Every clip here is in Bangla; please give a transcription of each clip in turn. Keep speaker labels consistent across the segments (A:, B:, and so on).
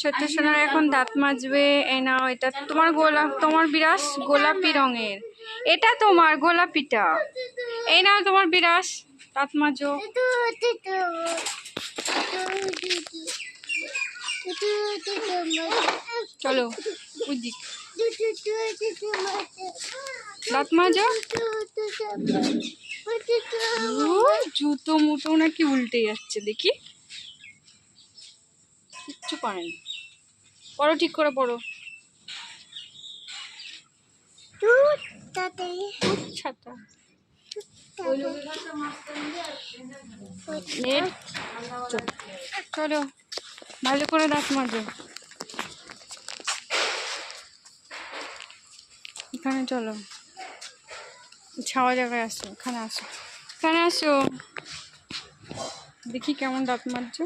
A: ছোট্ট সোনার এখন দাঁত মাজবে। এই নাও, এটা তোমার বিরাস গোলাপি রঙের, এটা তোমার গোলাপিটা। এই নাও তোমার বিরাস, দাঁত মাজো। চলো উদিক, দাঁত মাজো। জুতো মুতো নাকি উল্টে যাচ্ছে, দেখি কিচ্ছু পারেনি। পড়ো, ঠিক করে পড়ো। ছাতা চলো, ভালো করে দাঁত মাজো। এখানে চলো, ছাওয়া জায়গায় আসো, এখানে আসো, এখানে আসো, দেখি কেমন দাঁত মাজছো।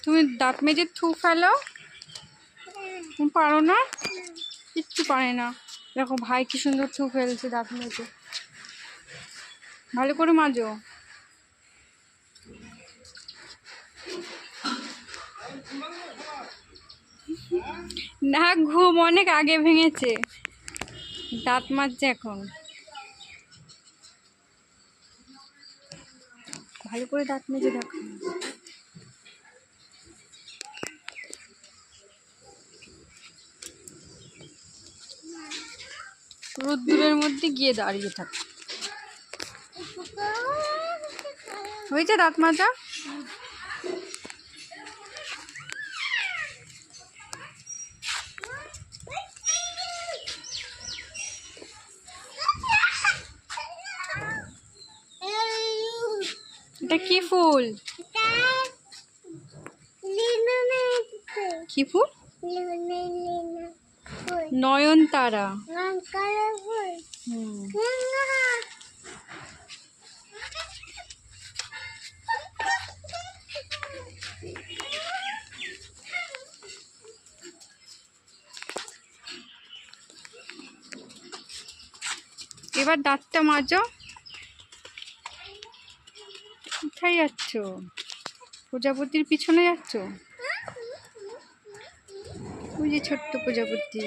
A: তুমি দাঁত মেজে থু ফেলো, তুমি পারো না, কিচ্ছু পারে না। দেখো ভাই কি সুন্দর থু ফেলছে দাঁত মেজে। ভালো করে মাজো। না, ঘুম অনেক আগে ভেঙেছে, দাঁত মাজছে এখন। ভালো করে দাঁত মেজে দেখো। রোদ্দুরের মধ্যে গিয়ে দাঁড়িয়ে থাক। হয়েছে দাঁত মাজা? এটা কি ফুল? কি ফুল? নয়নতারা। এবার দাঁতটা মাজো। কোথায় যাচ্ছ? প্রজাপতির পিছনে যাচ্ছ? ওই যে ছোট্ট প্রজাপতি।